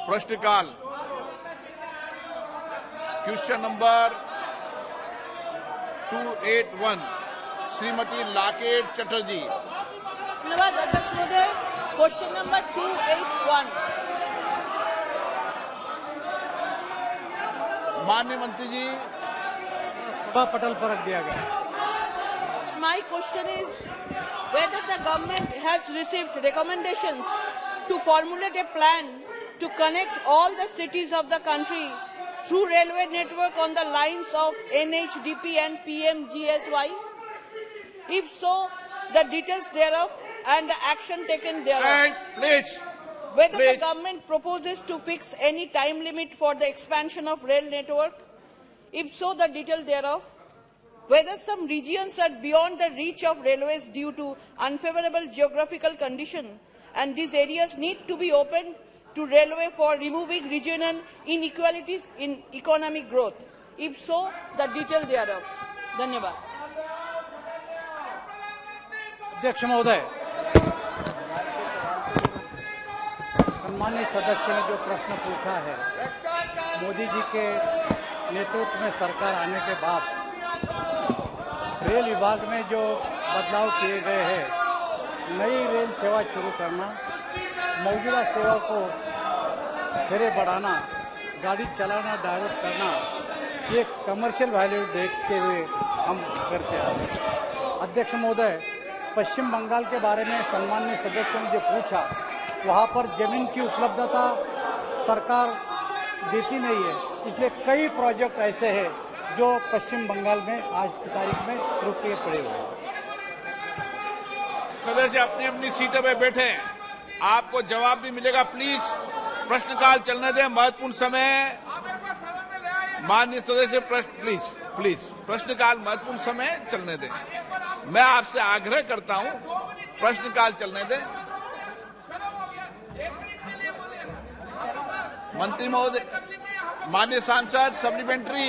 प्रश्नकाल। Question number 281 Shrimati locket Chatterjee. धन्यवाद अध्यक्ष महोदय। Question number 281। माननीय मंत्री जी, सभा पटल पर रख दिया गया। My question is whether the government has received recommendations to formulate a plan to connect all the cities of the country through railway network on the lines of NHDP and PMGSY. If so, the details thereof and the action taken thereof. please. Whether the government proposes to fix any time limit for the expansion of rail network. If so, the detail thereof. Whether some regions are beyond the reach of railways due to unfavorable geographical condition and these areas need to be opened to railway for removing regional inequalities in economic growth. If so, the detail thereof. धन्यवाद। अध्यक्ष महोदय, सम्मानित सदस्य ने जो प्रश्न पूछा है, मोदी जी के नेतृत्व में सरकार आने के बाद रेल विभाग में जो बदलाव किए गए हैं, नई रेल सेवा शुरू करना, मौजूदा सेवा को फेरे बढ़ाना, गाड़ी चलाना डायवर्ट करना, ये कमर्शियल वैल्यू देखते हुए हम करते हैं। अध्यक्ष महोदय, पश्चिम बंगाल के बारे में सम्मानित सदस्यों ने जो पूछा, वहाँ पर जमीन की उपलब्धता सरकार देती नहीं है, इसलिए कई प्रोजेक्ट ऐसे हैं जो पश्चिम बंगाल में आज की तारीख में रुके पड़े हुए हैं। सदस्य अपनी अपनी सीटों पे बैठे, आपको जवाब भी मिलेगा। प्लीज प्रश्नकाल चलने दें, महत्वपूर्ण समय। माननीय सदस्य प्लीज प्रश्नकाल महत्वपूर्ण समय चलने दें। मैं आपसे आग्रह करता हूं, प्रश्नकाल चलने दें। मंत्री महोदय, माननीय सांसद सप्लीमेंट्री,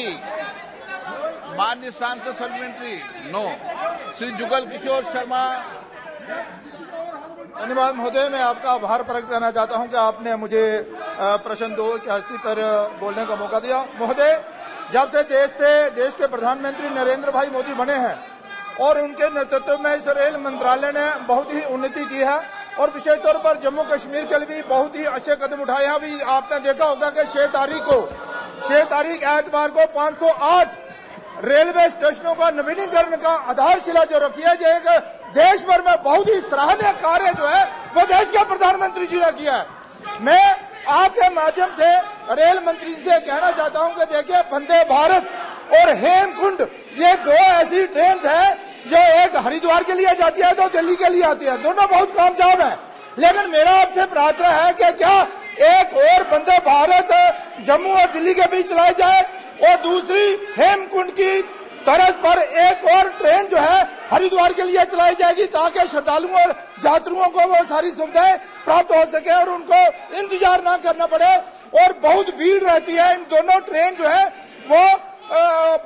माननीय सांसद सप्लीमेंट्री नो। श्री जुगल किशोर शर्मा। धन्यवाद महोदय, मैं आपका आभार प्रकट करना चाहता हूं कि आपने मुझे प्रश्न 281 पर बोलने का मौका दिया। महोदय, जब से देश के प्रधानमंत्री नरेंद्र भाई मोदी बने हैं और उनके नेतृत्व में इस रेल मंत्रालय ने बहुत ही उन्नति की है और विशेष तौर पर जम्मू कश्मीर के लिए भी बहुत ही अच्छे कदम उठाए हैं। अभी आपने देखा होगा कि 6 तारीख एतवार को 508 रेलवे स्टेशनों का नवीनीकरण का आधारशिला जो रखी है, जो एक देश भर में बहुत ही सराहनीय कार्य जो है वो देश के प्रधानमंत्री जी ने किया है। मैं आपके माध्यम से रेल मंत्री जी से कहना चाहता हूं कि देखिए, वंदे भारत और हेमकुंड ये दो ऐसी ट्रेन है जो एक हरिद्वार के लिए जाती है तो दिल्ली के लिए आती है, दोनों बहुत कामयाब है। लेकिन मेरा आपसे प्रार्थना है कि क्या एक और वंदे भारत जम्मू और दिल्ली के बीच चलाई जाए और दूसरी हेमकुंड की तर्ज पर एक और ट्रेन जो है हरिद्वार के लिए चलाई जाएगी, ताकि श्रद्धालुओं और यात्रियों को वो सारी सुविधाएं प्राप्त हो सके और उनको इंतजार ना करना पड़े। और बहुत भीड़ रहती है, इन दोनों ट्रेन जो है वो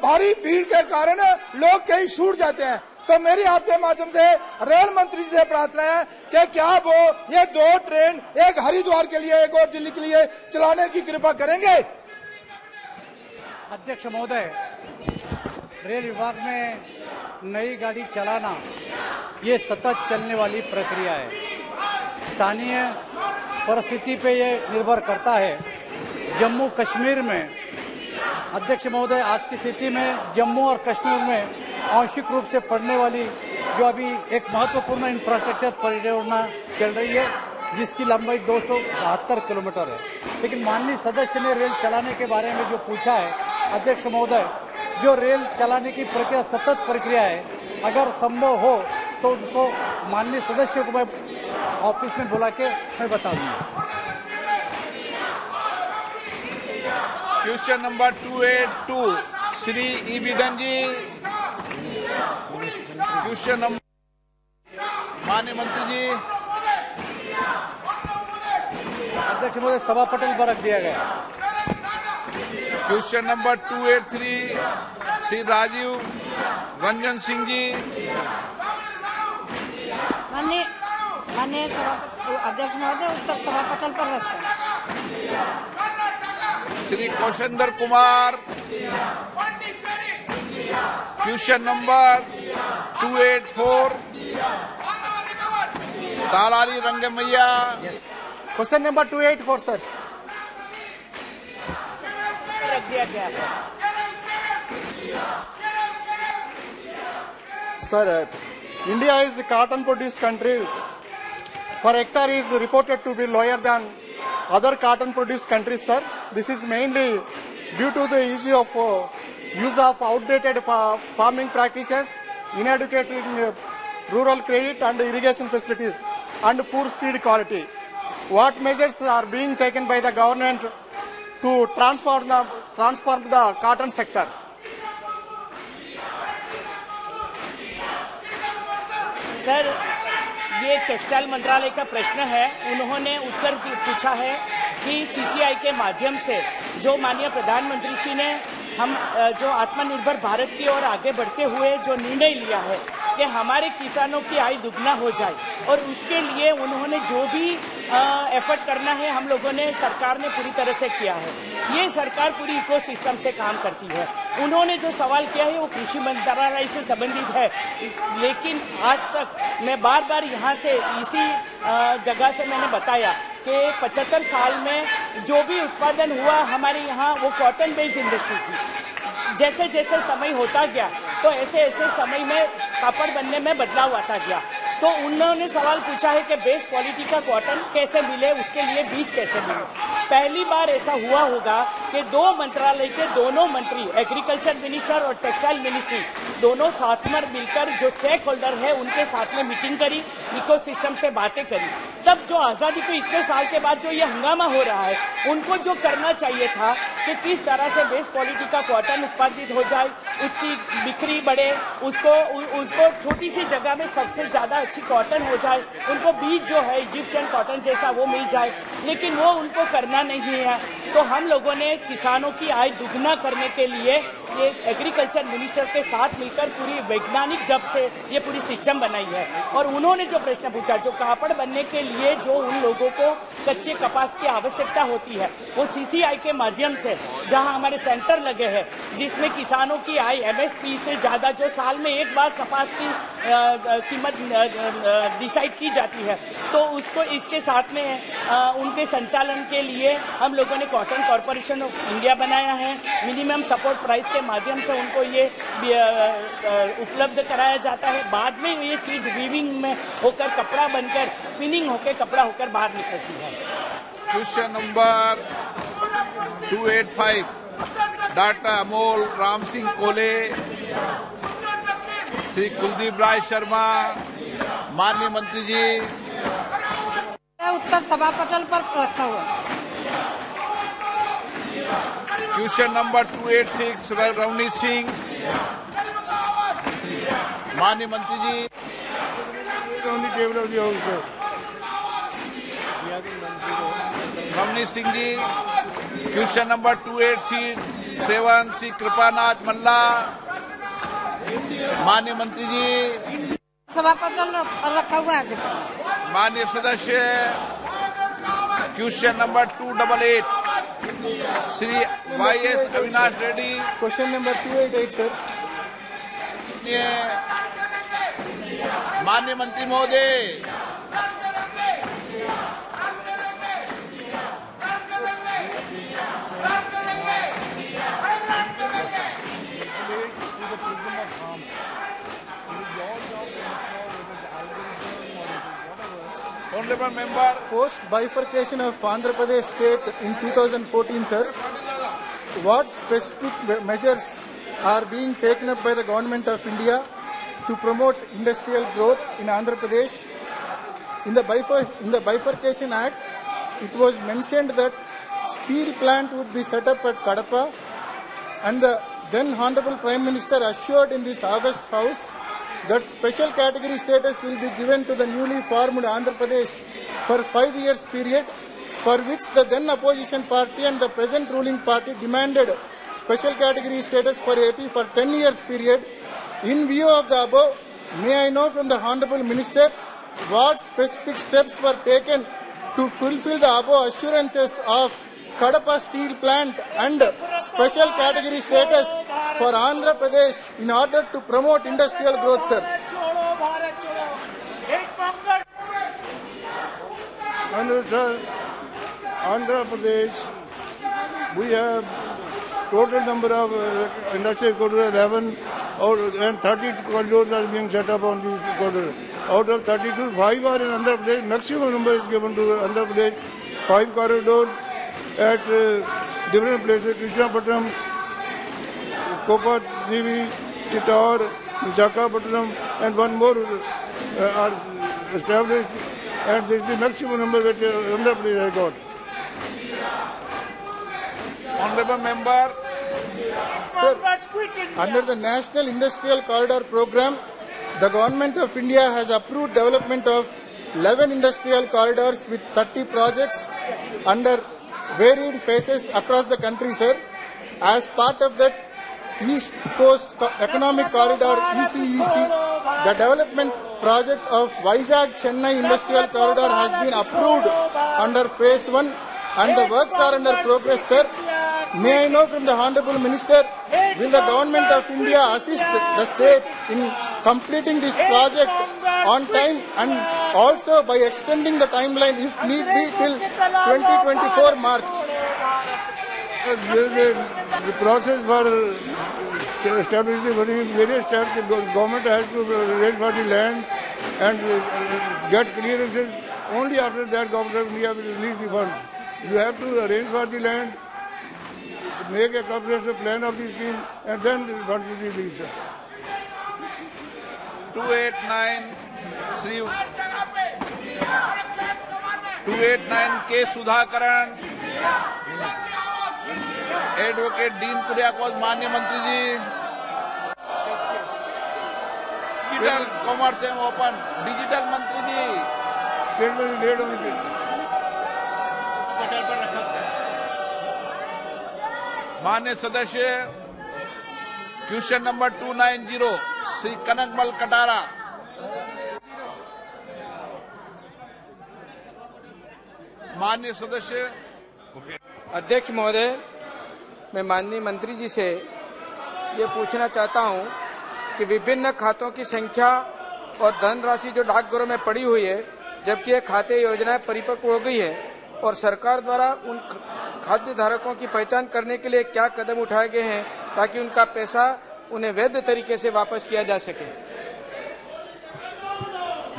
भारी भीड़ के कारण लोग कहीं छूट जाते हैं। तो मेरी आपके माध्यम से रेल मंत्री से प्रार्थना है कि क्या वो ये दो ट्रेन, एक हरिद्वार के लिए एक और दिल्ली के लिए चलाने की कृपा करेंगे। अध्यक्ष महोदय, रेल विभाग में नई गाड़ी चलाना ये सतत चलने वाली प्रक्रिया है। स्थानीय परिस्थिति पे ये निर्भर करता है। जम्मू कश्मीर में अध्यक्ष महोदय, आज की स्थिति में जम्मू और कश्मीर में आंशिक रूप से पड़ने वाली जो अभी एक महत्वपूर्ण इंफ्रास्ट्रक्चर परियोजना चल रही है, जिसकी लंबाई 272 किलोमीटर है। लेकिन माननीय सदस्य ने रेल चलाने के बारे में जो पूछा है, अध्यक्ष महोदय, जो रेल चलाने की प्रक्रिया सतत प्रक्रिया है, अगर संभव हो तो उसको माननीय सदस्यों को मैं ऑफिस में बुला के मैं बता दूंगा। क्वेश्चन नंबर 282 श्री ई बिडन जी। क्वेश्चन नंबर, माननीय मंत्री जी। अध्यक्ष महोदय, सभा पटल पर रख दिया गया। Question number 283 Shri Rajiv Ranjan Singh ji. माननीय सभापति अध्यक्ष महोदय, उत्तर सभापटल पर रखें। Shri Kaushendra Kumar, question number 284, Talari Rangamaiah. Question number 284 sir. रख दिया गया है। Sir, India is a cotton produce country. For hectare is reported to be lower than other cotton produce countries, sir. This is mainly due to the issue of use of outdated farming practices, inadequate rural credit and irrigation facilities, and poor seed quality. What measures are being taken by the government to transform the cotton sector? Sir, ये textile मंत्रालय का प्रश्न है। उन्होंने उत्तर पूछा है कि CCI के माध्यम से जो माननीय प्रधानमंत्री जी ने हम जो आत्मनिर्भर भारत की ओर आगे बढ़ते हुए जो निर्णय लिया है कि हमारे किसानों की आय दुगना हो जाए, और उसके लिए उन्होंने जो भी एफर्ट करना है हम लोगों ने, सरकार ने पूरी तरह से किया है। ये सरकार पूरी इकोसिस्टम से काम करती है। उन्होंने जो सवाल किया है वो कृषि मंत्रालय से संबंधित है, लेकिन आज तक मैं बार बार यहाँ से इसी जगह से मैंने बताया कि 75 साल में जो भी उत्पादन हुआ हमारे यहाँ वो कॉटन बेस्ड इंडस्ट्री थी। जैसे जैसे समय होता गया तो ऐसे ऐसे समय में कापड़ बनने में बदलाव आता गया। तो उन्होंने सवाल पूछा है कि बेस्ट क्वालिटी का कॉटन कैसे मिले, उसके लिए बीज कैसे मिले। पहली बार ऐसा हुआ होगा कि दो मंत्रालय के दोनों मंत्री, एग्रीकल्चर मिनिस्टर और टेक्सटाइल मिनिस्ट्री, दोनों साथ में मिलकर जो स्टेक होल्डर है उनके साथ में मीटिंग करी, इकोसिस्टम से बातें करी। तब जो आज़ादी के इतने साल के बाद जो ये हंगामा हो रहा है, उनको जो करना चाहिए था कि किस तरह से बेस्ट क्वालिटी का कॉटन उत्पादित हो जाए, उसकी बिक्री बढ़े, उसको छोटी सी जगह में सबसे ज़्यादा अच्छी कॉटन हो जाए, उनको बीज जो है इजिप्शियन कॉटन जैसा वो मिल जाए, लेकिन वो उनको करना नहीं है। तो हम लोगों ने किसानों की आय दुगना करने के लिए ये एग्रीकल्चर मिनिस्टर के साथ मिलकर पूरी वैज्ञानिक ढंग से ये पूरी सिस्टम बनाई है। और उन्होंने जो प्रश्न पूछा, जो कापड़ बनने के लिए जो उन लोगों को कच्चे कपास की आवश्यकता होती है, वो सीसीआई के माध्यम से जहां हमारे सेंटर लगे हैं, जिसमें किसानों की आय एमएसपी से ज्यादा, जो साल में एक बार कपास की कीमत डिसाइड की जाती है, तो उसको इसके साथ में उनके संचालन के लिए हम लोगों ने कॉटन कॉर्पोरेशन ऑफ इंडिया बनाया है। मिनिमम सपोर्ट प्राइस के माध्यम से उनको ये उपलब्ध कराया जाता है। बाद में ये चीज वीविंग में होकर कपड़ा बनकर, स्पिनिंग होकर कपड़ा होकर बाहर निकलती है। Question number 285, doctor Amol Ram Singh कोले, श्री कुलदीप राय शर्मा। माननीय मंत्री जी, उत्तर सभापटल पर रखा हुआ। Question number 286, Ravneet Singh. माननीय मंत्री जी, रवनीत सिंह जी। क्वेश्चन नंबर 287, श्री कृपानाथ मल्ला। माननीय मंत्री जी, सभापटल पर रखा हुआ है। माननीय सदस्य, question number 288, Shri YS Avinash Reddy. Question number 288 sir. माननीय मंत्री महोदय, honorable member, Post bifurcation of Andhra Pradesh state in 2014, sir. What specific measures are being taken up by the government of India to promote industrial growth in Andhra Pradesh? In the Bifurcation Act, it was mentioned that steel plant would be set up at Kadapa, and the then Honorable Prime Minister assured in this August House that special category status will be given to the newly formed Andhra Pradesh for 5 years period, for which the then opposition party and the present ruling party demanded special category status for AP for 10 years period. In view of the above, may I know from the Honorable Minister what specific steps were taken to fulfill the above assurances of Kadapa Steel Plant and special category status for Andhra Pradesh in order to promote industrial growth, sir? Andhra Pradesh, we have total number of industrial corridors 11 and 30 corridors are being set up on these corridors. Out of 32, 5 are in Andhra Pradesh. Maximum number is given to Andhra Pradesh. 5 corridors at different places: Krishnapatnam, Kopadevi, Chittor, Visakhapatnam, and one more are established. And this is the maximum number which Andhra Pradesh has got. Honorable member. Sir, under the National Industrial Corridor Program, the Government of India has approved development of 11 industrial corridors with 30 projects under varied phases across the country, sir. As part of that East Coast Economic Corridor, ECEC, the development project of Vizag-Chennai Industrial Corridor has been approved under Phase 1 and the works are under progress, sir. May I know from the Honorable Minister, will the Government of India assist the state in completing this project on time and also by extending the timeline if need be till 2024 March? The process for establishing the various steps, the government has to arrange for the land and get clearances. Only after that, Government of India will release the funds. You have to arrange for the land, make a comprehensive plan of the scheme, and then the funds will be released. 289 Sri 289 K Sudhakaran, advocate dean Kuriakose, माननीय मंत्री जी, digital commerce एवं open, digital मंत्री जी, माननीय सदस्य question number 290 Shri Kanakmal Katara. माननीय सदस्य। अध्यक्ष महोदय, मैं माननीय मंत्री जी से ये पूछना चाहता हूं कि विभिन्न खातों की संख्या और धनराशि जो डाकघरों में पड़ी हुई है, जबकि ये खाते योजनाएं परिपक्व हो गई है, और सरकार द्वारा उन खाते धारकों की पहचान करने के लिए क्या कदम उठाए गए हैं ताकि उनका पैसा उन्हें वैध तरीके से वापस किया जा सके?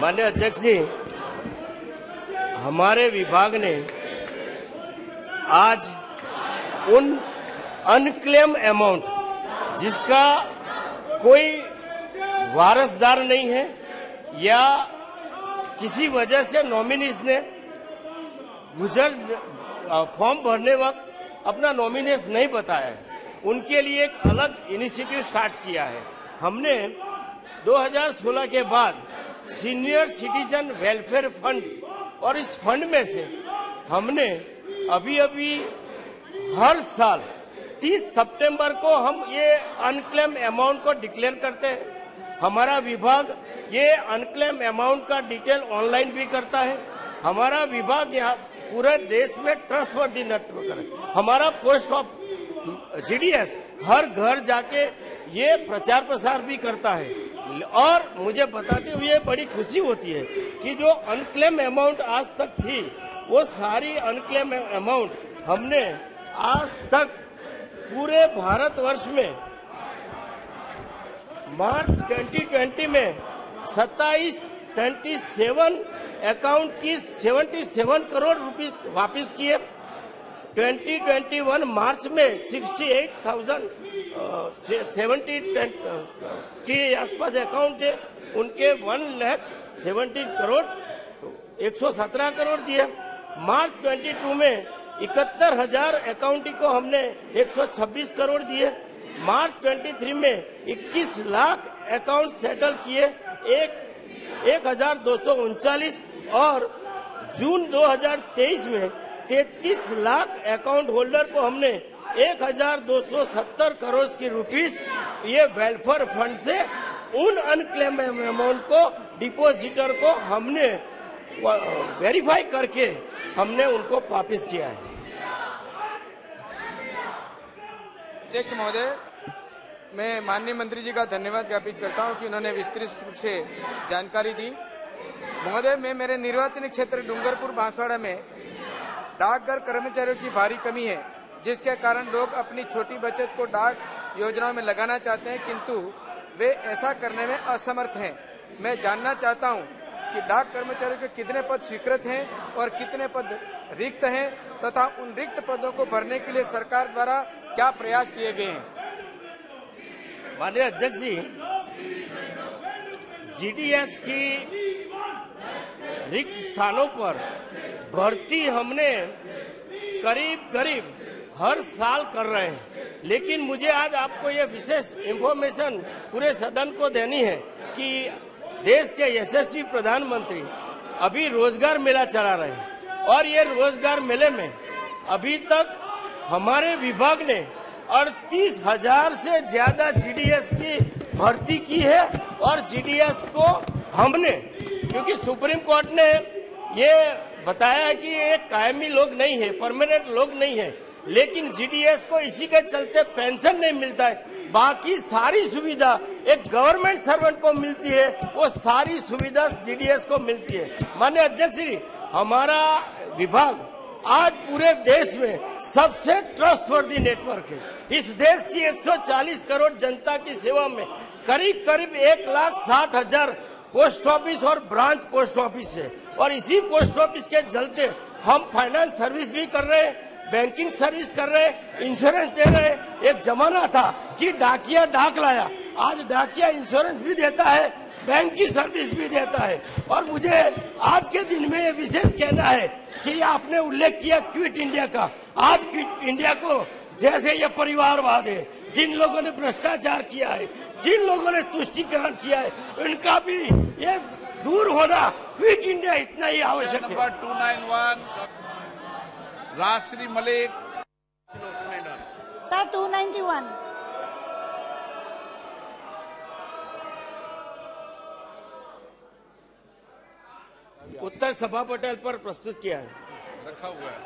माननीय अध्यक्ष जी, हमारे विभाग ने आज उन अनक्लेम अमाउंट जिसका कोई वारसदार नहीं है या किसी वजह से नॉमिनीज ने फॉर्म भरने वक्त अपना नॉमिनेस नहीं बताया है, उनके लिए एक अलग इनिशिएटिव स्टार्ट किया है। हमने 2016 के बाद सीनियर सिटीजन वेलफेयर फंड, और इस फंड में से हमने अभी हर साल 30 सितंबर को हम ये अनक्लेम अमाउंट को डिक्लेयर करते हैं। हमारा विभाग ये अनक्लेम अमाउंट का डिटेल ऑनलाइन भी करता है। हमारा विभाग यहाँ पूरे देश में ट्रस्टवर्दी नेटवर्क है। हमारा पोस्ट ऑफ GDS हर घर जाके ये प्रचार प्रसार भी करता है। और मुझे बताते हुए बड़ी खुशी होती है कि जो अनक्लेम अमाउंट आज तक थी, वो सारी अनक्लेम अमाउंट हमने आज तक पूरे भारतवर्ष में मार्च 2020 में 27 अकाउंट की 77 करोड़ रुपीस वापस किए। 2021 मार्च में 68,070 के आसपास अकाउंट है, उनके 1,17 करोड़ 117 करोड़ दिए। मार्च 22 में 71,000 अकाउंटिंग को हमने 126 करोड़ दिए। मार्च 23 में 21 लाख अकाउंट सेटल किए, 1,239, और जून 2023 में 33 लाख अकाउंट होल्डर को हमने 1,270 करोड़ की रुपीस ये वेलफेयर फंड से उन अनक्लेम अमाउंट को डिपॉजिटर को हमने वेरीफाई करके हमने उनको वापस किया है। अध्यक्ष महोदय, मैं माननीय मंत्री जी का धन्यवाद ज्ञापित करता हूं कि उन्होंने विस्तृत रूप से जानकारी दी। महोदय, मैं मेरे निर्वाचन क्षेत्र डूंगरपुर बांसवाड़ा में डाकघर कर्मचारियों की भारी कमी है, जिसके कारण लोग अपनी छोटी बचत को डाक योजनाओं में लगाना चाहते हैं, किंतु वे ऐसा करने में असमर्थ हैं। मैं जानना चाहता हूं कि डाक कर्मचारियों के कितने पद स्वीकृत हैं और कितने पद रिक्त हैं तथा उन रिक्त पदों को भरने के लिए सरकार द्वारा क्या प्रयास किए गए हैं। माननीय अध्यक्ष जी, जीडीएस की रिक्त स्थानों पर भर्ती हमने करीब हर साल कर रहे हैं, लेकिन मुझे आज आपको ये विशेष इंफॉर्मेशन पूरे सदन को देनी है कि देश के यशस्वी प्रधानमंत्री अभी रोजगार मेला चला रहे हैं और ये रोजगार मेले में अभी तक हमारे विभाग ने 38,000 से ज्यादा जीडीएस की भर्ती की है। और जीडीएस को हमने, क्योंकि सुप्रीम कोर्ट ने ये बताया है कि ये कायमी लोग नहीं है, परमानेंट लोग नहीं है, लेकिन जीडीएस को इसी के चलते पेंशन नहीं मिलता है। बाकी सारी सुविधा एक गवर्नमेंट सर्वेंट को मिलती है, वो सारी सुविधा जीडीएस को मिलती है। माननीय अध्यक्ष जी, हमारा विभाग आज पूरे देश में सबसे ट्रस्टवर्दी नेटवर्क है। इस देश की 140 करोड़ जनता की सेवा में करीब 1,60,000 पोस्ट ऑफिस और ब्रांच पोस्ट ऑफिस है, और इसी पोस्ट ऑफिस के चलते हम फाइनेंस सर्विस भी कर रहे हैं, बैंकिंग सर्विस कर रहे हैं, इंश्योरेंस दे रहे हैं। एक जमाना था कि डाकिया डाक लाया, आज डाकिया इंश्योरेंस भी देता है, बैंक की सर्विस भी देता है। और मुझे आज के दिन में ये विशेष कहना है कि आपने उल्लेख किया क्विट इंडिया का। आज क्विट इंडिया को जैसे ये परिवारवाद है, जिन लोगों ने भ्रष्टाचार किया है, जिन लोगों ने तुष्टीकरण किया है, उनका भी ये दूर होना क्विट इंडिया इतना ही आवश्यक है। नंबर 291 राजश्री मलिक। सर 291। उत्तर सभा पटल पर प्रस्तुत किया है, रखा हुआ है।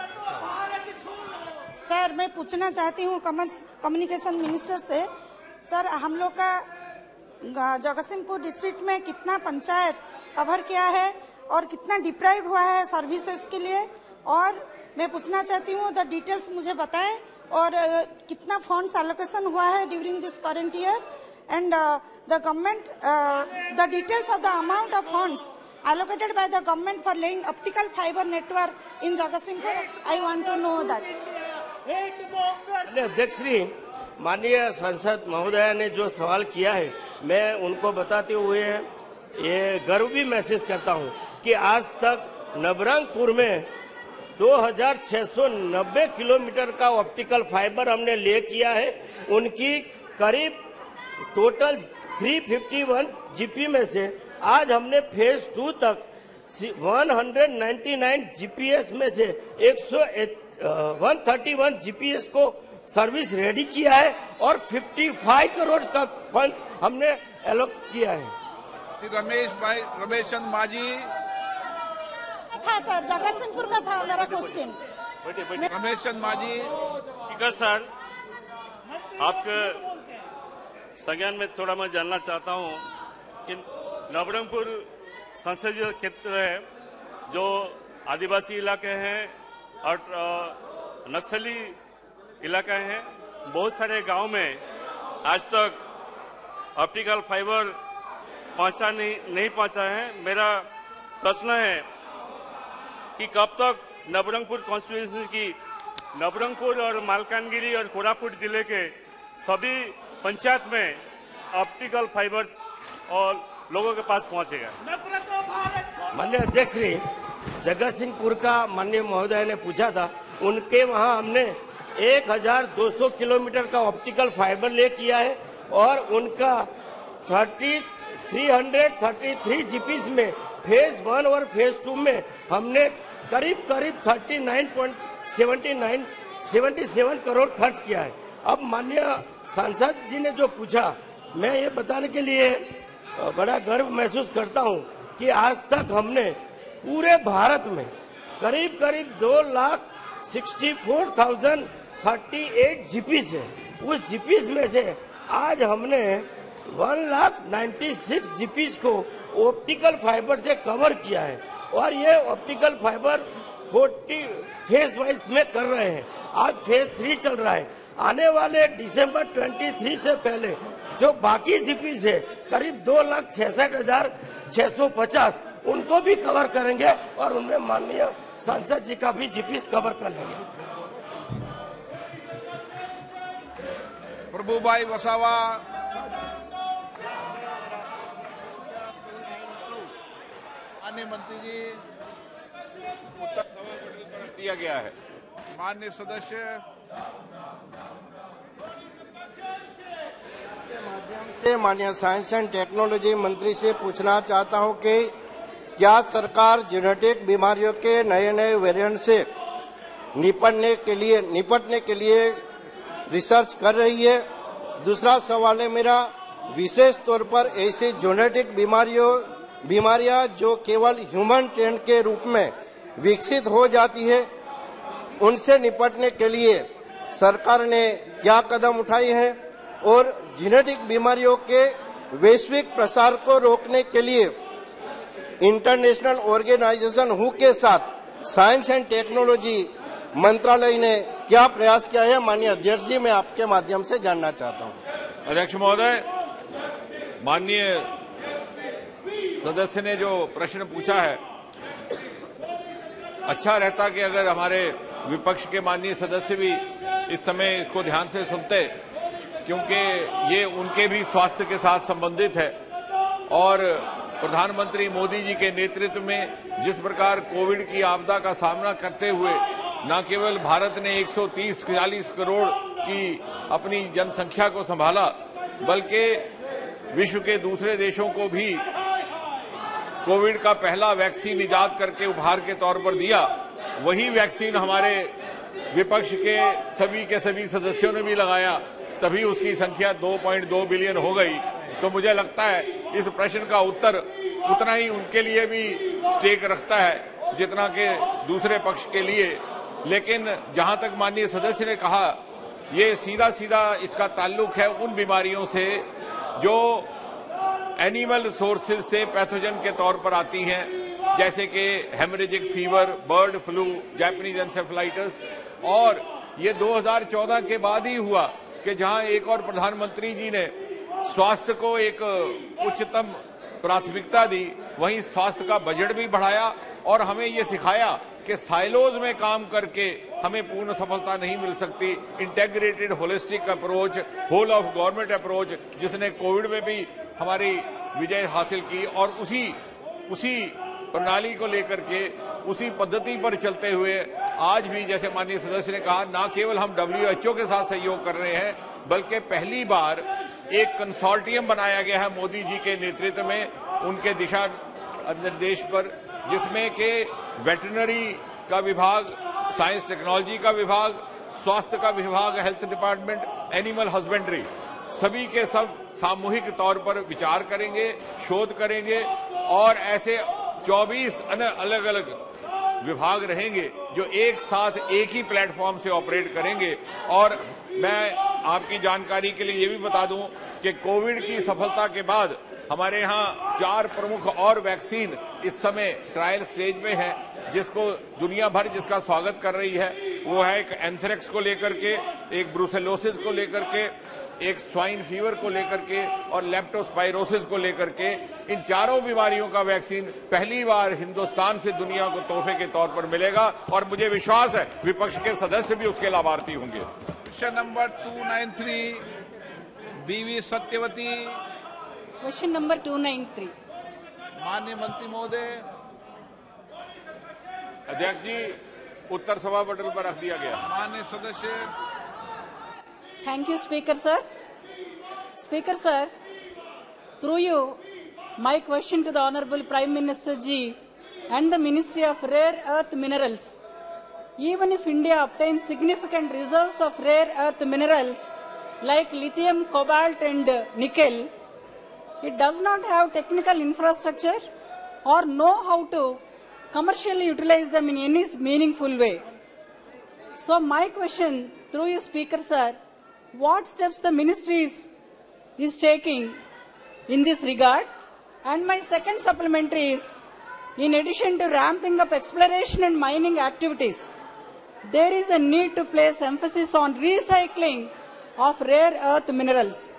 सर मैं पूछना चाहती हूँ कम्युनिकेशन मिनिस्टर से। सर हम लोग का जगतसिंहपुर डिस्ट्रिक्ट में कितना पंचायत कवर किया है और कितना डिप्राइव हुआ है सर्विसेज के लिए, और मैं पूछना चाहती हूँ द डिटेल्स मुझे बताएं, और कितना फंड्स एलोकेशन हुआ है during this current year, and the government the details of the amount of funds allocated by the government for laying optical fiber network in Jagatsinghpur. I want to know that. अध्यक्ष श्री, माननीय सांसद महोदया ने जो सवाल किया है, मैं उनको बताते हुए ये गर्व भी महसूस करता हूं कि आज तक नवरंगपुर में 2,690 किलोमीटर का ऑप्टिकल फाइबर हमने ले किया है। उनकी करीब टोटल 351 जीपी में से आज हमने फेज 2 तक 199 जीपीएस में से 131 जीपीएस को सर्विस रेडी किया है, और 55 करोड़ का फंड हमने एलोक किया है। रमेश चंद मांझी था सर, जगतसिंहपुर का था मेरा question. Ramesh Chand Manjhi. Speaker sir, आपके संज्ञान में थोड़ा मैं जानना चाहता हूँ कि नवरंगपुर संसदीय क्षेत्र है, जो आदिवासी इलाके हैं और नक्सली इलाके हैं। बहुत सारे गांव में आज तक ऑप्टिकल फाइबर नहीं पहुंचा है। मेरा प्रश्न है कि कब तक नवरंगपुर कॉन्स्टिट्यूंसी की नवरंगपुर और मालकानगिरी और कोरापुट जिले के सभी पंचायत में ऑप्टिकल फाइबर और लोगों के पास पहुंचेगा। माननीय अध्यक्ष श्री, जगतसिंहपुर का माननीय महोदय ने पूछा था, उनके वहां हमने 1,200 किलोमीटर का ऑप्टिकल फाइबर ले किया है, और उनका 333 जीपीस में फेज 1 और फेज 2 में हमने करीब 39.77 करोड़ खर्च किया है। अब माननीय सांसद जी ने जो पूछा, मैं ये बताने के लिए बड़ा गर्व महसूस करता हूं कि आज तक हमने पूरे भारत में करीब करीब 2,64,038 जीपीस है। उस जीपीस में से आज हमने 1,96,000 जीपीस को ऑप्टिकल फाइबर से कवर किया है और ये ऑप्टिकल फाइबर 40 फेज वाइज में कर रहे हैं। आज फेज 3 चल रहा है। आने वाले दिसंबर 23 से पहले जो बाकी जीपीस है करीब 2,66,650 उनको भी कवर करेंगे और उनमें माननीय सांसद जी का भी जीपीस कवर कर लेंगे। प्रभुभाई वसावा। माननीय मंत्री जी, उत्तर सभा पटल पर रख दिया गया है। माननीय सदस्य माध्यम से माननीय साइंस एंड टेक्नोलॉजी मंत्री से पूछना चाहता हूं कि क्या सरकार जेनेटिक बीमारियों के नए नए वेरिएंट से निपटने के लिए रिसर्च कर रही है। दूसरा सवाल है मेरा, विशेष तौर पर ऐसी जेनेटिक बीमारियां जो केवल ह्यूमन ट्रेंड के रूप में विकसित हो जाती है, उनसे निपटने के लिए सरकार ने क्या कदम उठाए हैं और जेनेटिक बीमारियों के वैश्विक प्रसार को रोकने के लिए इंटरनेशनल ऑर्गेनाइजेशन हू के साथ साइंस एंड टेक्नोलॉजी मंत्रालय ने क्या प्रयास किया है। माननीय अध्यक्ष जी, मैं आपके माध्यम से जानना चाहता हूं। अध्यक्ष महोदय, माननीय सदस्य ने जो प्रश्न पूछा है, अच्छा रहता कि अगर हमारे विपक्ष के माननीय सदस्य भी इस समय इसको ध्यान से सुनते, क्योंकि ये उनके भी स्वास्थ्य के साथ संबंधित है। और प्रधानमंत्री मोदी जी के नेतृत्व में जिस प्रकार कोविड की आपदा का सामना करते हुए न केवल भारत ने 130-140 करोड़ की अपनी जनसंख्या को संभाला, बल्कि विश्व के दूसरे देशों को भी कोविड का पहला वैक्सीन इजाद करके उपहार के तौर पर दिया। वही वैक्सीन हमारे विपक्ष के सभी सदस्यों ने भी लगाया, तभी उसकी संख्या 2.2 बिलियन हो गई। तो मुझे लगता है इस प्रश्न का उत्तर उतना ही उनके लिए भी स्टेक रखता है जितना कि दूसरे पक्ष के लिए। लेकिन जहां तक माननीय सदस्य ने कहा, ये सीधा इसका ताल्लुक है उन बीमारियों से जो एनिमल सोर्सेज से पैथोजन के तौर पर आती हैं, जैसे कि haemorrhagic fever, bird flu, Japanese encephalitis. और ये 2014 के बाद ही हुआ कि जहां एक और प्रधानमंत्री जी ने स्वास्थ्य को एक उच्चतम प्राथमिकता दी, वहीं स्वास्थ्य का बजट भी बढ़ाया और हमें ये सिखाया कि साइलोज में काम करके हमें पूर्ण सफलता नहीं मिल सकती। Integrated holistic approach, whole of government approach, जिसने कोविड में भी हमारी विजय हासिल की, और उसी प्रणाली को लेकर के उसी पद्धति पर चलते हुए आज भी, जैसे माननीय सदस्य ने कहा, न केवल हम WHO के साथ सहयोग कर रहे हैं, बल्कि पहली बार एक कंसोर्टियम बनाया गया है मोदी जी के नेतृत्व में, उनके दिशा निर्देश पर, जिसमें के वेटरनरी का विभाग, साइंस टेक्नोलॉजी का विभाग, स्वास्थ्य का विभाग, हेल्थ डिपार्टमेंट, एनिमल हस्बेंड्री, सभी के सब सामूहिक तौर पर विचार करेंगे, शोध करेंगे और ऐसे 24 अलग अलग विभाग रहेंगे जो एक साथ एक ही प्लेटफॉर्म से ऑपरेट करेंगे। और मैं आपकी जानकारी के लिए ये भी बता दूं कि कोविड की सफलता के बाद हमारे यहाँ 4 प्रमुख और वैक्सीन इस समय ट्रायल स्टेज में है, जिसको दुनिया भर जिसका स्वागत कर रही है। वो है एक एंथ्रेक्स को लेकर के, एक ब्रूसेलोसिस को लेकर के, एक स्वाइन फीवर को लेकर के और लेप्टोस्पाइरोसिस को लेकर के। इन चारों बीमारियों का वैक्सीन पहली बार हिंदुस्तान से दुनिया को तोहफे के तौर पर मिलेगा और मुझे विश्वास है विपक्ष के सदस्य भी उसके लाभार्थी होंगे। क्वेश्चन नंबर 293 बीवी सत्यवती। Question number 293। माननीय मंत्री महोदय। अध्यक्ष जी, उत्तर सभा पटल पर रख दिया गया। माननीय सदस्य। Thank you, Speaker sir. Speaker sir, through you, my question to the Honorable Prime Minister ji and the Ministry of Rare Earth Minerals. Even if India obtains significant reserves of rare earth minerals like lithium, cobalt and nickel, it does not have technical infrastructure or know how to commercially utilize them in any meaningful way. So my question through you, Speaker Sir, what steps the ministry is taking in this regard? And my second supplementary is, in addition to ramping up exploration and mining activities, there is a need to place emphasis on recycling of rare earth minerals.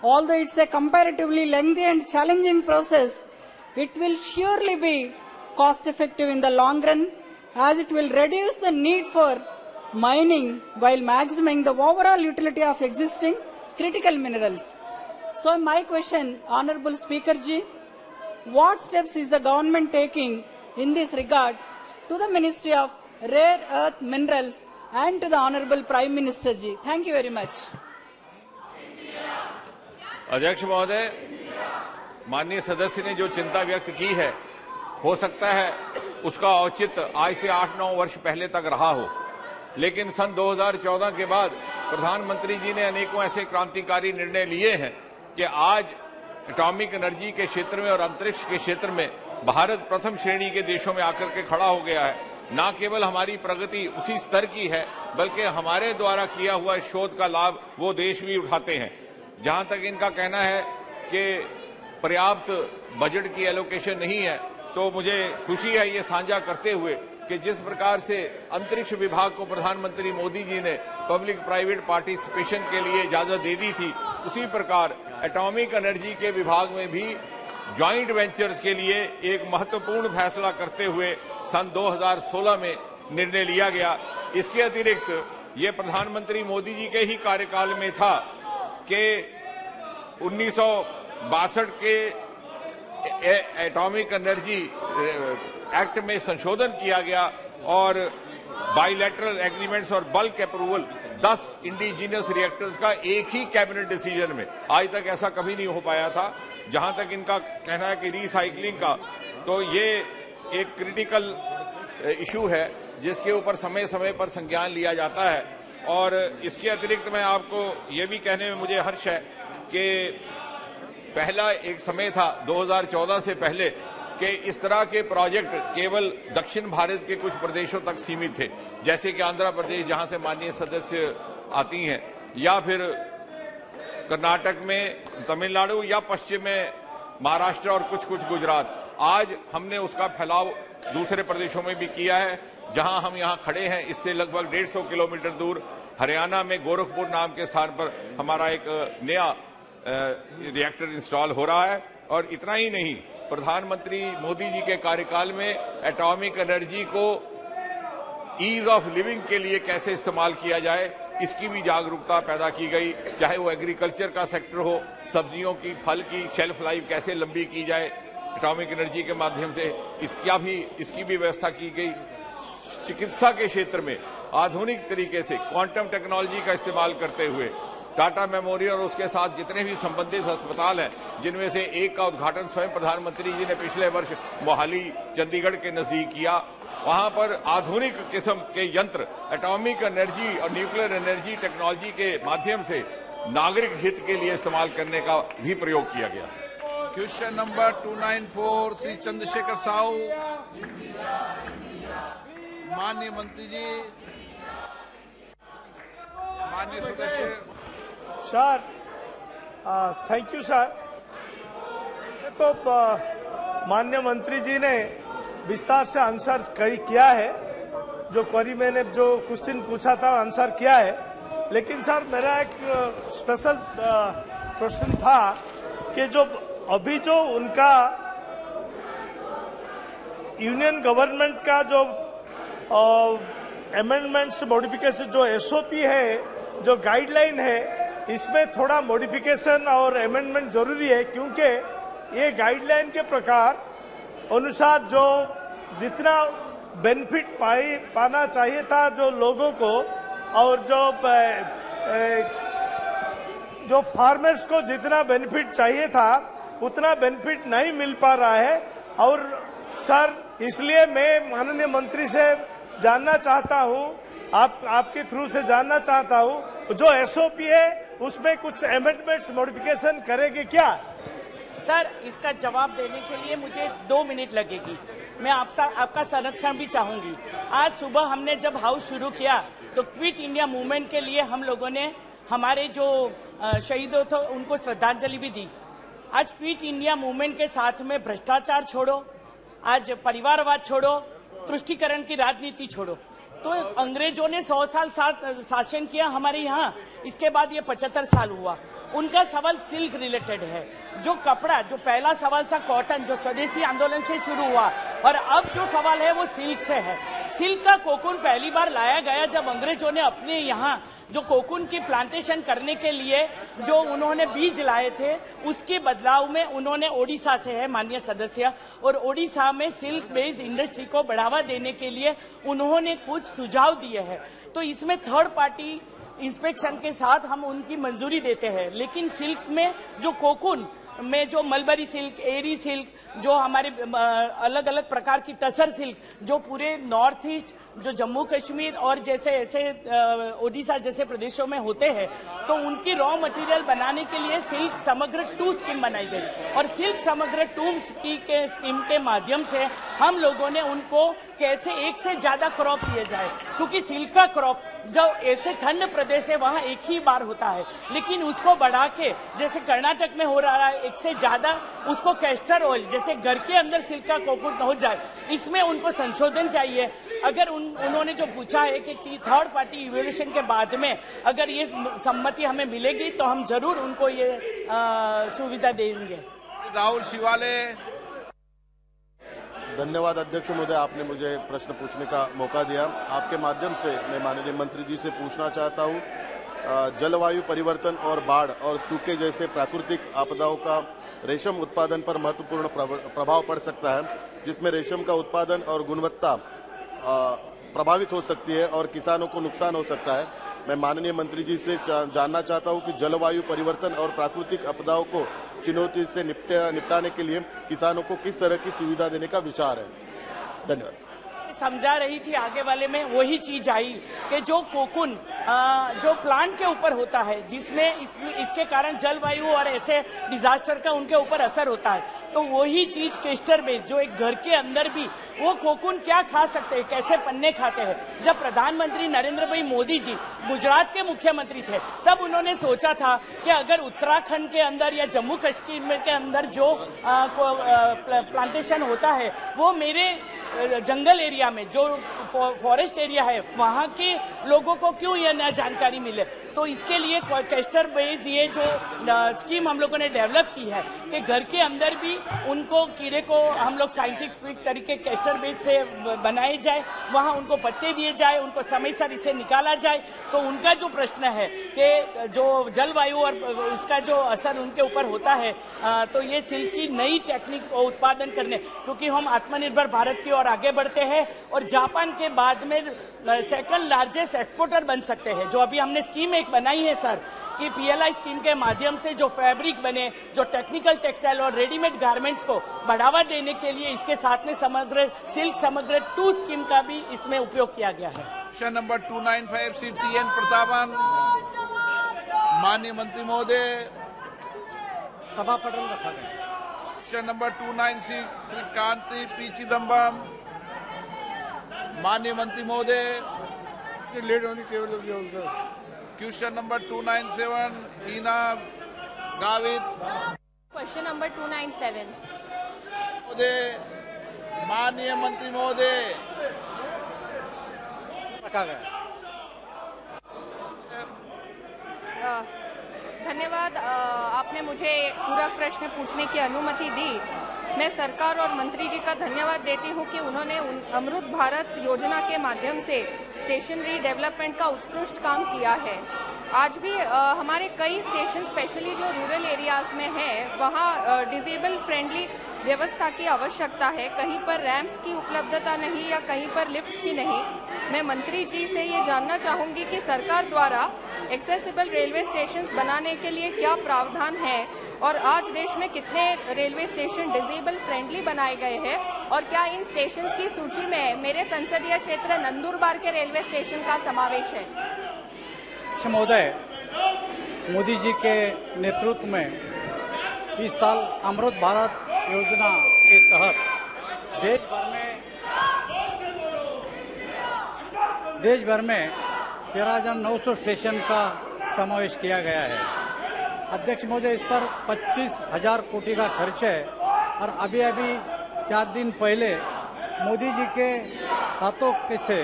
Although it's a comparatively lengthy and challenging process, it will surely be cost effective in the long run, as it will reduce the need for mining while maximizing the overall utility of existing critical minerals. So my question, Honorable Speaker Ji, what steps is the government taking in this regard to the Ministry of Rare Earth Minerals and to the Honorable Prime Minister Ji? Thank you very much. अध्यक्ष महोदय, माननीय सदस्य ने जो चिंता व्यक्त की है, हो सकता है उसका औचित्य आज से 8-9 वर्ष पहले तक रहा हो, लेकिन सन 2014 के बाद प्रधानमंत्री जी ने अनेकों ऐसे क्रांतिकारी निर्णय लिए हैं कि आज एटॉमिक एनर्जी के क्षेत्र में और अंतरिक्ष के क्षेत्र में भारत प्रथम श्रेणी के देशों में आकर के खड़ा हो गया है। न केवल हमारी प्रगति उसी स्तर की है, बल्कि हमारे द्वारा किया हुआ शोध का लाभ वो देश भी उठाते हैं। जहां तक इनका कहना है कि पर्याप्त बजट की एलोकेशन नहीं है, तो मुझे खुशी है ये साझा करते हुए कि जिस प्रकार से अंतरिक्ष विभाग को प्रधानमंत्री मोदी जी ने पब्लिक प्राइवेट पार्टिसिपेशन के लिए इजाजत दे दी थी, उसी प्रकार एटॉमिक एनर्जी के विभाग में भी ज्वाइंट वेंचर्स के लिए एक महत्वपूर्ण फैसला करते हुए सन 2016 में निर्णय लिया गया। इसके अतिरिक्त ये प्रधानमंत्री मोदी जी के ही कार्यकाल में था कि 1962 के एटॉमिक एनर्जी एक्ट में संशोधन किया गया और बाइलैटरल एग्रीमेंट्स और बल्क अप्रूवल 10 इंडिजिनियस रिएक्टर्स का एक ही कैबिनेट डिसीजन में, आज तक ऐसा कभी नहीं हो पाया था। जहां तक इनका कहना है कि रिसाइकलिंग का, तो ये एक क्रिटिकल इशू है जिसके ऊपर समय समय पर संज्ञान लिया जाता है। और इसके अतिरिक्त मैं आपको ये भी कहने में मुझे हर्ष है कि पहला एक समय था 2014 से पहले कि इस तरह के प्रोजेक्ट केवल दक्षिण भारत के कुछ प्रदेशों तक सीमित थे, जैसे कि आंध्र प्रदेश जहां से माननीय सदस्य आती हैं, या फिर कर्नाटक में, तमिलनाडु या पश्चिम में महाराष्ट्र और कुछ गुजरात। आज हमने उसका फैलाव दूसरे प्रदेशों में भी किया है। जहां हम यहां खड़े हैं, इससे लगभग 150 किलोमीटर दूर हरियाणा में गोरखपुर नाम के स्थान पर हमारा एक नया रिएक्टर इंस्टॉल हो रहा है। और इतना ही नहीं, प्रधानमंत्री मोदी जी के कार्यकाल में एटॉमिक एनर्जी को ईज ऑफ लिविंग के लिए कैसे इस्तेमाल किया जाए, इसकी भी जागरूकता पैदा की गई। चाहे वो एग्रीकल्चर का सेक्टर हो, सब्जियों की, फल की शेल्फ लाइफ कैसे लंबी की जाए एटॉमिक एनर्जी के माध्यम से, इसकी भी व्यवस्था की गई। चिकित्सा के क्षेत्र में आधुनिक तरीके से क्वांटम टेक्नोलॉजी का इस्तेमाल करते हुए टाटा मेमोरियल और उसके साथ जितने भी संबंधित अस्पताल हैं, जिनमें से एक का उद्घाटन स्वयं प्रधानमंत्री जी ने पिछले वर्ष मोहाली चंडीगढ़ के नजदीक किया, वहां पर आधुनिक किस्म के यंत्र एटॉमिक एनर्जी और न्यूक्लियर एनर्जी टेक्नोलॉजी के माध्यम से नागरिक हित के लिए इस्तेमाल करने का भी प्रयोग किया गया। Question number 294 Shri Chandrashekhar Sahu. माननीय मंत्री जी, माननीय सदस्य। Sir, thank you sir. तो माननीय मंत्री जी ने विस्तार से आंसर किया है, जो क्वेरी मैंने जो क्वेश्चन पूछा था आंसर किया है। लेकिन सर मेरा एक स्पेशल क्वेश्चन था कि जो अभी जो उनका यूनियन गवर्नमेंट का जो अमेंडमेंट्स मॉडिफिकेशन जो एसओपी है, जो गाइडलाइन है, इसमें थोड़ा मॉडिफिकेशन और अमेंडमेंट जरूरी है, क्योंकि ये गाइडलाइन के प्रकार अनुसार जो जितना बेनिफिट पाना चाहिए था जो लोगों को, और जो फार्मर्स को जितना बेनिफिट चाहिए था उतना बेनिफिट नहीं मिल पा रहा है। और सर इसलिए मैं माननीय मंत्री से जानना चाहता हूं, आपके थ्रू से जानना चाहता हूं, जो एसओपी है उसमें कुछ अमेंडमेंट्स मॉडिफिकेशन करेंगे क्या? सर, इसका जवाब देने के लिए मुझे 2 मिनट लगेगी। मैं आपका संरक्षण भी चाहूंगी। आज सुबह हमने जब हाउस शुरू किया तो क्विट इंडिया मूवमेंट के लिए हम लोगों ने हमारे जो शहीदों थे उनको श्रद्धांजलि भी दी। आज क्विट इंडिया मूवमेंट के साथ में भ्रष्टाचार छोड़ो, आज परिवारवाद छोड़ो, तुष्टीकरण की राजनीति छोड़ो। तो अंग्रेजों ने 100 साल शासन किया हमारे यहाँ, इसके बाद ये 75 साल हुआ। उनका सवाल सिल्क रिलेटेड है। जो कपड़ा, जो पहला सवाल था कॉटन, जो स्वदेशी आंदोलन से शुरू हुआ, और अब जो सवाल है वो सिल्क से है। सिल्क का कोकून पहली बार लाया गया जब अंग्रेजों ने अपने यहाँ जो कोकून की प्लांटेशन करने के लिए जो उन्होंने बीज लाए थे, उसके बदलाव में उन्होंने ओडिशा से है माननीय सदस्य, और ओडिशा में सिल्क बेस्ड इंडस्ट्री को बढ़ावा देने के लिए उन्होंने कुछ सुझाव दिए हैं। तो इसमें थर्ड पार्टी इंस्पेक्शन के साथ हम उनकी मंजूरी देते हैं। लेकिन सिल्क में जो कोकून में जो मलबरी सिल्क, एरी सिल्क, जो हमारे अलग अलग प्रकार की टसर सिल्क जो पूरे नॉर्थ ईस्ट, जो जम्मू कश्मीर और जैसे ऐसे ओडिशा जैसे प्रदेशों में होते हैं, तो उनकी रॉ मटेरियल बनाने के लिए सिल्क समग्र 2 स्कीम बनाई गई। और सिल्क समग्र 2 स्कीम के माध्यम से हम लोगों ने उनको कैसे एक से ज्यादा क्रॉप लिए जाए, क्योंकि सिल्क का क्रॉप जो ऐसे ठंड प्रदेश है वहाँ एक ही बार होता है, लेकिन उसको बढ़ा के जैसे कर्नाटक में हो रहा है एक से ज्यादा, उसको कैस्टर ऑयल जैसे घर के अंदर सिल्क का कोकून हो जाए, इसमें उनको संशोधन चाहिए। अगर उन्होंने जो पूछा है कि थर्ड पार्टी इवैल्यूएशन के बाद में अगर ये सम्मति हमें मिलेगी तो हम जरूर उनको ये सुविधा देंगे। राहुल शिवाले। धन्यवाद अध्यक्ष महोदय, आपने मुझे प्रश्न पूछने का मौका दिया। आपके माध्यम से मैं माननीय मंत्री जी से पूछना चाहता हूँ, जलवायु परिवर्तन और बाढ़ और सूखे जैसे प्राकृतिक आपदाओं का रेशम उत्पादन पर महत्वपूर्ण प्रभाव पड़ सकता है, जिसमें रेशम का उत्पादन और गुणवत्ता प्रभावित हो सकती है और किसानों को नुकसान हो सकता है। मैं माननीय मंत्री जी से जानना चाहता हूं कि जलवायु परिवर्तन और प्राकृतिक आपदाओं को चुनौती से निपटाने के लिए किसानों को किस तरह की सुविधा देने का विचार है। धन्यवाद। समझा रही थी आगे वाले में वही चीज आई कि जो कोकून जो प्लांट के ऊपर होता है, जिसमें इसके कारण जलवायु और ऐसे डिजास्टर का उनके ऊपर असर होता है, तो वही चीज केस्टर बेस जो एक घर के अंदर भी वो कोकून क्या खा सकते हैं, कैसे पन्ने खाते हैं। जब प्रधानमंत्री नरेंद्र भाई मोदी जी गुजरात के मुख्यमंत्री थे तब उन्होंने सोचा था कि अगर उत्तराखंड के अंदर या जम्मू कश्मीर के अंदर जो प्लांटेशन होता है वो मेरे जंगल एरिया में जो फॉरेस्ट एरिया है वहाँ के लोगों को क्यों ये न जानकारी मिले। तो इसके लिए कैस्टर बेस ये जो स्कीम हम लोगों ने डेवलप की है कि घर के अंदर भी उनको कीड़े को हम लोग साइंटिफिक तरीके कैस्टर बेस से बनाए जाए, वहाँ उनको पत्ते दिए जाए, उनको समय सर इसे निकाला जाए। तो उनका जो प्रश्न है कि जो जलवायु और उसका जो असर उनके ऊपर होता है, तो ये सिल्क की नई टेक्निक उत्पादन करने, क्योंकि हम आत्मनिर्भर भारत की ओर आगे बढ़ते हैं और जापान के बाद में सेकंड लार्जेस्ट एक्सपोर्टर बन सकते हैं। जो अभी हमने स्कीम एक बनाई है सर कि PLI स्कीम के माध्यम से जो फैब्रिक बने, जो टेक्निकल टेक्सटाइल और रेडीमेड गारमेंट्स को बढ़ावा देने के लिए इसके साथ में समग्र सिल्क समग्र 2 स्कीम का भी इसमें उपयोग किया गया है। Question number 295 Shri TN Prathapan. माननीय मंत्री महोदय, सभा पटल रखा गया। Question number 296 Shri Kanti P Chidambaram. माननीय मंत्री महोदय, laid on the table of the house. Question number 297 Heena Gavit. Question number 297 महोदय, माननीय मंत्री महोदय, रखा गया। धन्यवाद, आपने मुझे पूरक प्रश्न पूछने की अनुमति दी। मैं सरकार और मंत्री जी का धन्यवाद देती हूं कि उन्होंने अमृत भारत योजना के माध्यम से स्टेशनरी डेवलपमेंट का उत्कृष्ट काम किया है। आज भी हमारे कई स्टेशन स्पेशली जो रूरल एरियाज में है वहाँ डिसेबल फ्रेंडली व्यवस्था की आवश्यकता है। कहीं पर रैंप्स की उपलब्धता नहीं या कहीं पर लिफ्ट्स की नहीं। मैं मंत्री जी से ये जानना चाहूँगी कि सरकार द्वारा एक्सेसिबल रेलवे स्टेशंस बनाने के लिए क्या प्रावधान है और आज देश में कितने रेलवे स्टेशन डिसेबल फ्रेंडली बनाए गए हैं और क्या इन स्टेशंस की सूची में मेरे संसदीय क्षेत्र नंदुरबार के रेलवे स्टेशन का समावेश है। महोदय, मोदी जी के नेतृत्व में इस साल अमृत भारत योजना के तहत देश भर में 13,900 स्टेशन का समावेश किया गया है। अध्यक्ष महोदय, इस पर 25,000 कोटि का खर्च है और अभी 4 दिन पहले मोदी जी के हाथों से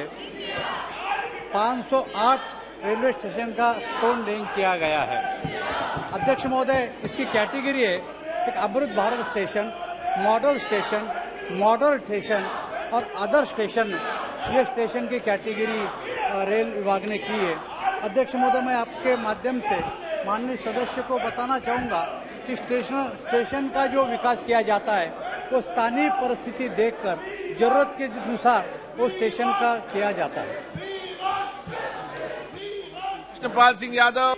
508 रेलवे स्टेशन का स्टोन लेइंग किया गया है। अध्यक्ष महोदय, इसकी कैटेगरी है एक Amrit Bharat station, model station, model station और अदर स्टेशन। ये स्टेशन की कैटेगरी रेल विभाग ने की है। अध्यक्ष महोदय, मैं आपके माध्यम से माननीय सदस्य को बताना चाहूँगा कि स्टेशन का जो विकास किया जाता है वो स्थानीय परिस्थिति देखकर जरूरत के अनुसार वो स्टेशन का किया जाता है। कृष्णपाल सिंह यादव।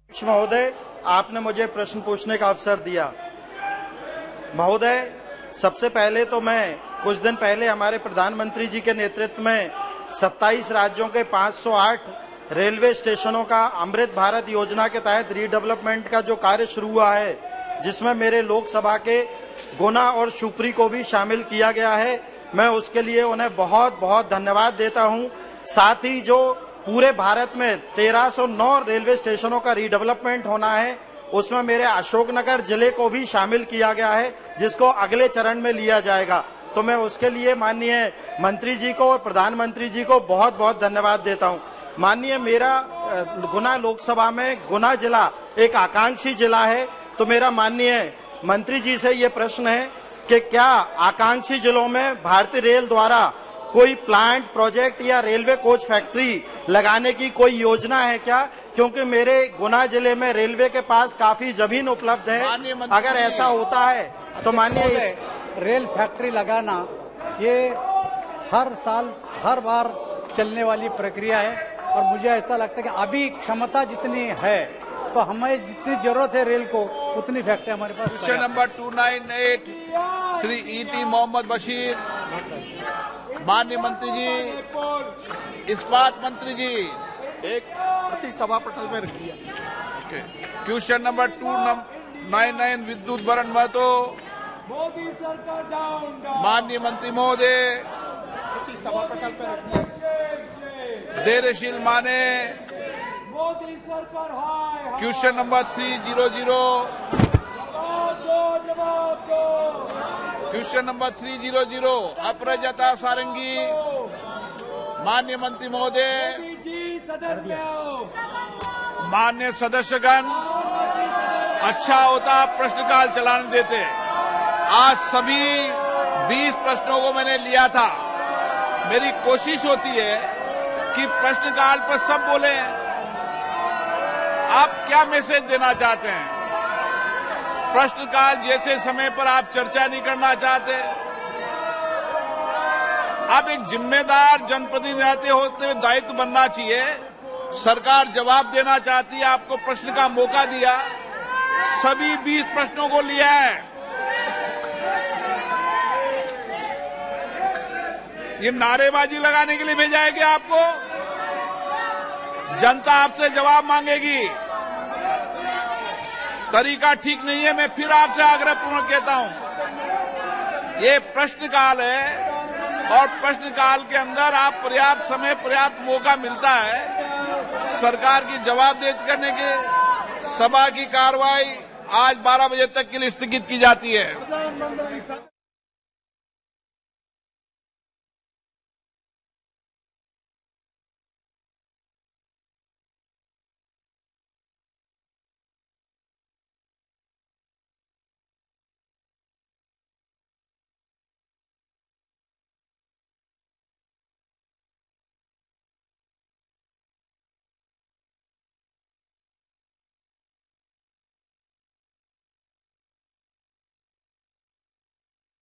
महोदय, आपने मुझे प्रश्न पूछने का अवसर दिया। महोदय, सबसे पहले तो मैं कुछ दिन पहले हमारे प्रधानमंत्री जी के नेतृत्व में 27 राज्यों के 508 रेलवे स्टेशनों का अमृत भारत योजना के तहत रीडेवलपमेंट का जो कार्य शुरू हुआ है, जिसमें मेरे लोकसभा के गुना और शिवपुरी को भी शामिल किया गया है, मैं उसके लिए उन्हें बहुत बहुत धन्यवाद देता हूं। साथ ही जो पूरे भारत में 1309 रेलवे स्टेशनों का रीडेवलपमेंट होना है, उसमें मेरे अशोकनगर जिले को भी शामिल किया गया है, जिसको अगले चरण में लिया जाएगा। तो मैं उसके लिए माननीय मंत्री जी को और प्रधानमंत्री जी को बहुत बहुत धन्यवाद देता हूं। माननीय, मेरा गुना लोकसभा में गुना जिला एक आकांक्षी जिला है, तो मेरा माननीय मंत्री जी से ये प्रश्न है कि क्या आकांक्षी जिलों में भारतीय रेल द्वारा कोई प्लांट प्रोजेक्ट या रेलवे कोच फैक्ट्री लगाने की कोई योजना है क्या? क्योंकि मेरे गुना जिले में रेलवे के पास काफी जमीन उपलब्ध है। अगर ऐसा होता है तो माननीय रेल फैक्ट्री लगाना ये हर साल हर बार चलने वाली प्रक्रिया है और मुझे ऐसा लगता है कि अभी क्षमता जितनी है तो हमें जितनी जरूरत है रेल को उतनी फैक्ट्री हमारे पास। Question number 298 Shri E.T. Mohammed Basheer. माननीय मंत्री जी, इस्पात मंत्री जी, एक प्रति सभा पटल में रख दिया। क्वेश्चन नंबर 299 विद्युत बरण महतो। मोदी सरकार डाउन डाउन। माननीय मंत्री महोदय, प्रति सभा पटल पर रख दिया। धैर्यशील माने। मोदी सरकार हाय। Question number 300। Question number 300 Aparajita Sarangi. माननीय मंत्री महोदय, माननीय सदस्यगण, अच्छा होता प्रश्नकाल चलाने देते। आज सभी 20 प्रश्नों को मैंने लिया था। मेरी कोशिश होती है कि प्रश्नकाल पर सब बोले। आप क्या मैसेज देना चाहते हैं? प्रश्नकाल जैसे समय पर आप चर्चा नहीं करना चाहते। आप एक जिम्मेदार जनप्रतिनिधि होते हुए दायित्व बनना चाहिए। सरकार जवाब देना चाहती है, आपको प्रश्न का मौका दिया, सभी 20 प्रश्नों को लिया है। ये नारेबाजी लगाने के लिए भेजा है कि आपको जनता आपसे जवाब मांगेगी। तरीका ठीक नहीं है। मैं फिर आपसे आग्रहपूर्वक कहता हूं, ये प्रश्नकाल है और प्रश्नकाल के अंदर आप पर्याप्त समय पर्याप्त मौका मिलता है सरकार की जवाबदेही करने के। सभा की कार्रवाई आज 12 बजे तक के लिए स्थगित की जाती है।